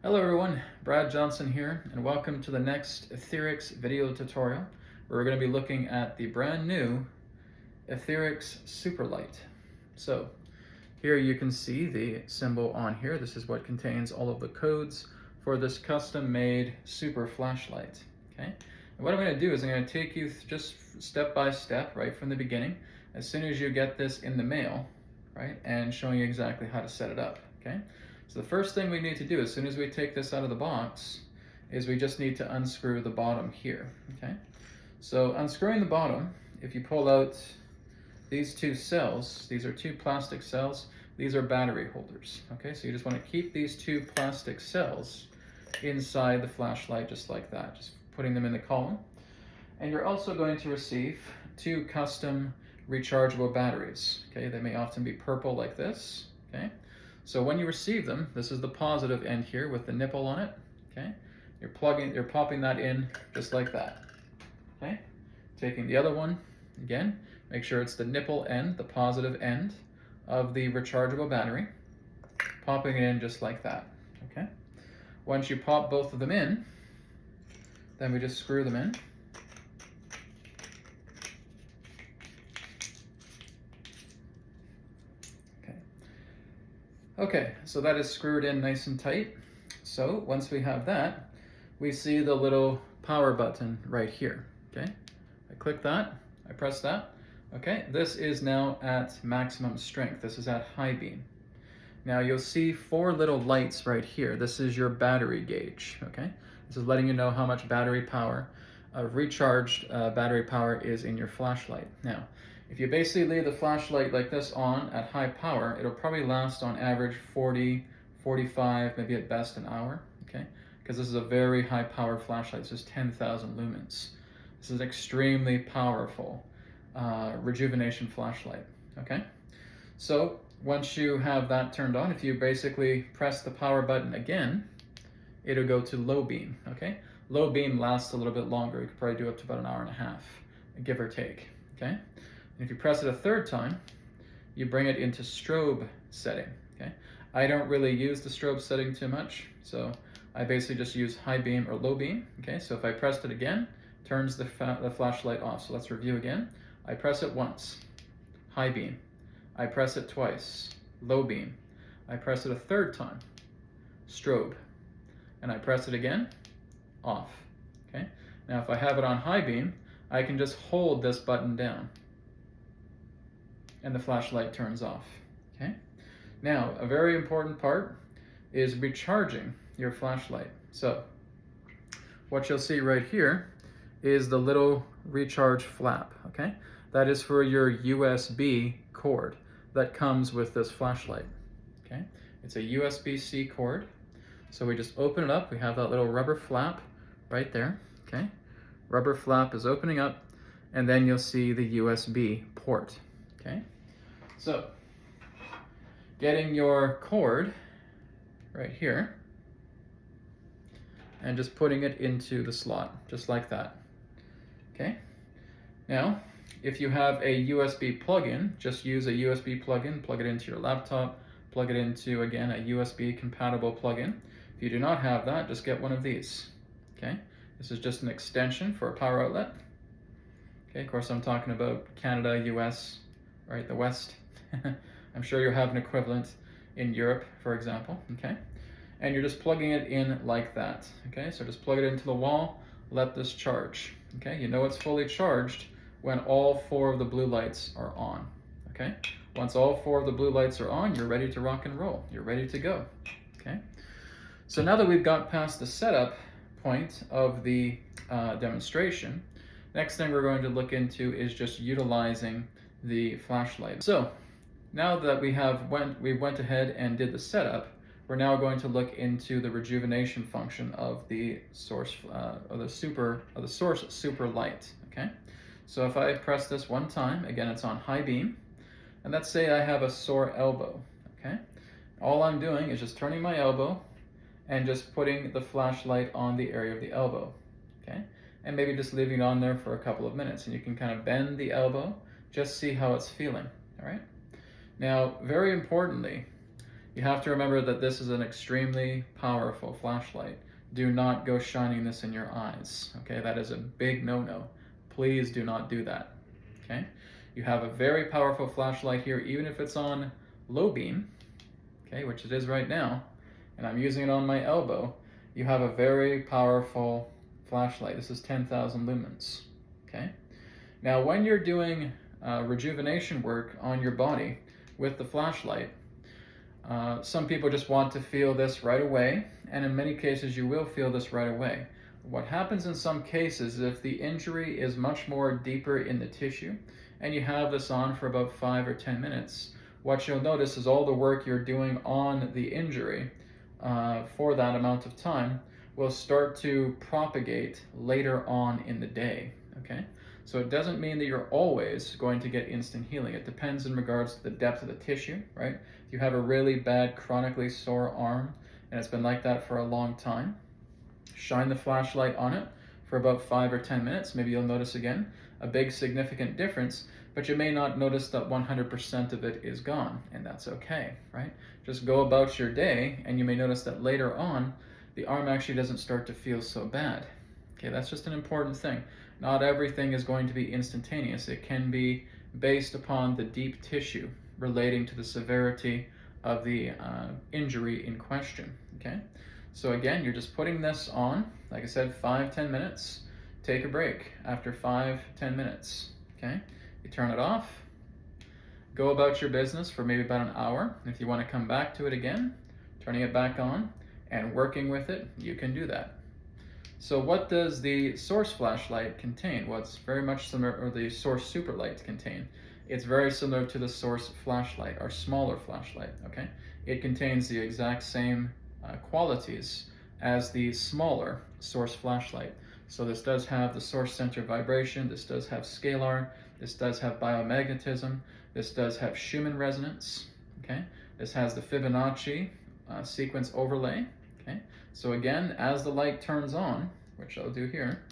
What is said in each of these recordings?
Hello everyone, Brad Johnson here, and welcome to the next AetherX video tutorial, where we're going to be looking at the brand new AetherX Superlight. So here you can see the symbol on here. This is what contains all of the codes for this custom-made super flashlight. Okay, and what I'm going to do is I'm going to take you just step by step, right from the beginning, as soon as you get this in the mail, right, and showing you exactly how to set it up. Okay. So the first thing we need to do as soon as we take this out of the box is we just need to unscrew the bottom here, okay? So unscrewing the bottom, if you pull out these two cells, these are two plastic cells, these are battery holders, okay? So you just want to keep these two plastic cells inside the flashlight just like that, just putting them in the column. And you're also going to receive two custom rechargeable batteries, okay? They may often be purple like this, okay? So when you receive them, this is the positive end here with the nipple on it, okay? You're popping that in just like that, okay? Taking the other one, again, make sure it's the nipple end, the positive end of the rechargeable battery, popping it in just like that, okay? Once you pop both of them in, then we just screw them in. Okay, so that is screwed in nice and tight. So once we have that, we see the little power button right here, okay? I click that, I press that. Okay, this is now at maximum strength. This is at high beam. Now you'll see four little lights right here. This is your battery gauge, okay? This is letting you know how much battery power, recharged battery power is in your flashlight. Now, if you basically leave the flashlight like this on at high power, it'll probably last on average 40, 45, maybe at best an hour, okay? Because this is a very high power flashlight. This is 10,000 lumens. This is extremely powerful rejuvenation flashlight, okay? So once you have that turned on, if you basically press the power button again, it'll go to low beam, okay? Low beam lasts a little bit longer. You could probably do up to about an hour and a half, give or take, okay? And if you press it a third time, you bring it into strobe setting, okay? I don't really use the strobe setting too much, so I basically just use high beam or low beam, okay? So if I pressed it again, turns the flashlight off. So let's review again. I press it once, high beam. I press it twice, low beam. I press it a third time, strobe. And I press it again, off, okay? Now if I have it on high beam, I can just hold this button down and the flashlight turns off, okay? Now, a very important part is recharging your flashlight. So what you'll see right here is the little recharge flap, okay? That is for your USB cord that comes with this flashlight, okay? It's a USB-C cord. So we just open it up. We have that little rubber flap right there, okay? Rubber flap is opening up, and then you'll see the USB port, okay? So, getting your cord right here, and just putting it into the slot, just like that, okay? Now, if you have a USB plug-in, just use a USB plug-in, plug it into your laptop, plug it into, again, a USB compatible plug-in. If you do not have that, just get one of these, okay? This is just an extension for a power outlet. Okay, of course I'm talking about Canada, US, right, the West. I'm sure you'll have an equivalent in Europe, for example, okay? And you're just plugging it in like that, okay? So just plug it into the wall, let this charge, okay? You know it's fully charged when all four of the blue lights are on, okay? Once all four of the blue lights are on, you're ready to rock and roll. You're ready to go, okay? So now that we've got past the setup point of the demonstration, next thing we're going to look into is just utilizing the flashlight. So now that we went ahead and did the setup, we're now going to look into the rejuvenation function of the source source Superlight. Okay, so if I press this one time, again it's on high beam, and let's say I have a sore elbow. Okay, all I'm doing is just turning my elbow and just putting the flashlight on the area of the elbow. Okay, and maybe just leaving it on there for a couple of minutes, and you can kind of bend the elbow, just see how it's feeling. All right. Now, very importantly, You have to remember that this is an extremely powerful flashlight. Do not go shining this in your eyes, okay? That is a big no-no. Please do not do that, okay? You have a very powerful flashlight here, even if it's on low beam, okay, which it is right now, and I'm using it on my elbow. You have a very powerful flashlight. This is 10,000 lumens, okay? Now, when you're doing rejuvenation work on your body with the flashlight, some people just want to feel this right away, and in many cases you will feel this right away. What happens in some cases is if the injury is much more deeper in the tissue, and you have this on for about 5 or 10 minutes, what you'll notice is all the work you're doing on the injury for that amount of time will start to propagate later on in the day, okay? So it doesn't mean that you're always going to get instant healing. It depends in regards to the depth of the tissue, right? If you have a really bad chronically sore arm and it's been like that for a long time, shine the flashlight on it for about 5 or 10 minutes. Maybe you'll notice again a big significant difference, but you may not notice that 100% of it is gone, and that's okay, right? Just go about your day and you may notice that later on the arm actually doesn't start to feel so bad. Okay, that's just an important thing. Not everything is going to be instantaneous. It can be based upon the deep tissue relating to the severity of the injury in question, okay? So again, you're just putting this on, like I said, 5-10 minutes. Take a break after 5-10 minutes, okay? You turn it off, go about your business for maybe about an hour. If you want to come back to it again, turning it back on and working with it, you can do that. So what does the source flashlight contain? Well, it's very much similar, or the source Superlight contain. It's very similar to the source flashlight, our smaller flashlight, okay? It contains the exact same qualities as the smaller source flashlight. So this does have the source center vibration, this does have scalar, this does have biomagnetism, this does have Schumann resonance, okay? This has the Fibonacci sequence overlay, okay? So again, as the light turns on, which I'll do here,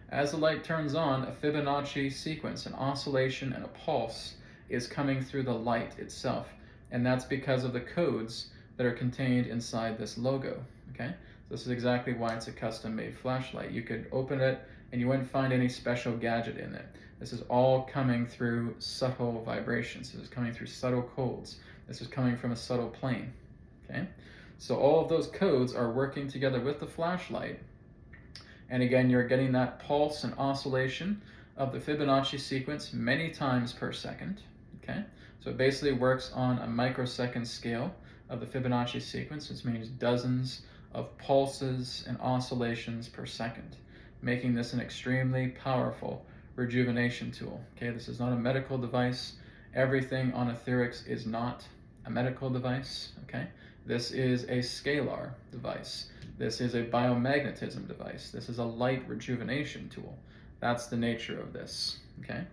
as the light turns on, a Fibonacci sequence, an oscillation and a pulse is coming through the light itself. And that's because of the codes that are contained inside this logo, okay? So this is exactly why it's a custom-made flashlight. You could open it and you wouldn't find any special gadget in it. This is all coming through subtle vibrations. This is coming through subtle codes. This is coming from a subtle plane, okay? So all of those codes are working together with the flashlight. And again, you're getting that pulse and oscillation of the Fibonacci sequence many times per second, okay? So it basically works on a microsecond scale of the Fibonacci sequence, which means dozens of pulses and oscillations per second, making this an extremely powerful rejuvenation tool, okay? This is not a medical device. Everything on AetherX is not a medical device, okay? This is a scalar device. This is a biomagnetism device. This is a light rejuvenation tool. That's the nature of this, okay?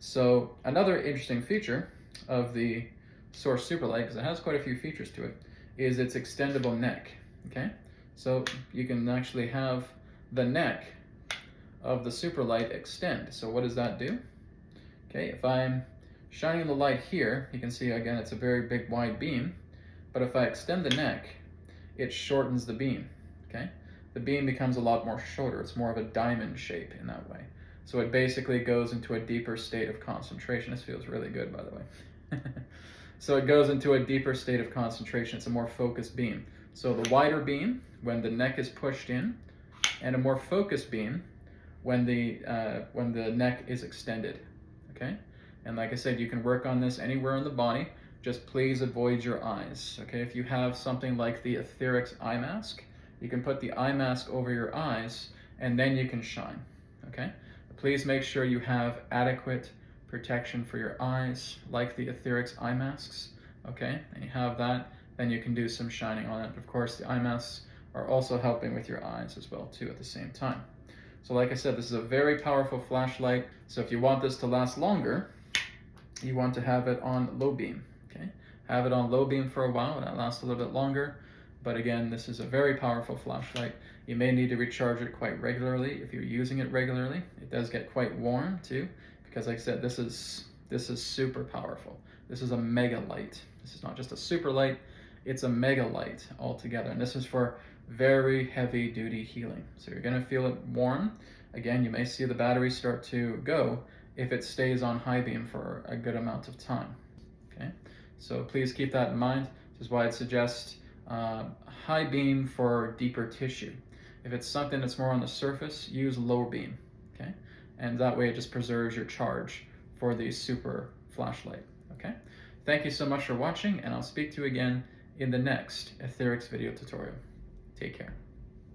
So another interesting feature of the Source Superlight, because it has quite a few features to it, is its extendable neck, okay? So you can actually have the neck of the Superlight extend. So what does that do? Okay, if I'm shining the light here, you can see again it's a very big wide beam, but if I extend the neck, it shortens the beam, okay? The beam becomes a lot more shorter. It's more of a diamond shape in that way. So it basically goes into a deeper state of concentration. This feels really good, by the way. So it goes into a deeper state of concentration. It's a more focused beam. So the wider beam when the neck is pushed in, and a more focused beam when the neck is extended, okay? And like I said, you can work on this anywhere in the body. Just please avoid your eyes, okay? If you have something like the AetherX eye mask, you can put the eye mask over your eyes and then you can shine, okay? Please make sure you have adequate protection for your eyes, like the AetherX eye masks, okay? And you have that, then you can do some shining on it. Of course, the eye masks are also helping with your eyes as well too at the same time. So like I said, this is a very powerful flashlight. So if you want this to last longer, you want to have it on low beam, okay? Have it on low beam for a while and that lasts a little bit longer. But again, this is a very powerful flashlight. You may need to recharge it quite regularly if you're using it regularly. It does get quite warm too, because like I said, this is super powerful. This is a mega light. This is not just a super light, It's a mega light altogether, and this is for very heavy duty healing. So you're gonna feel it warm. Again, you may see the battery start to go if it stays on high beam for a good amount of time. Okay, so please keep that in mind. This is why I'd suggest high beam for deeper tissue. If it's something that's more on the surface, use low beam. Okay, and that way it just preserves your charge for the super flashlight. Okay, thank you so much for watching, and I'll speak to you again in the next AetherX video tutorial. Take care.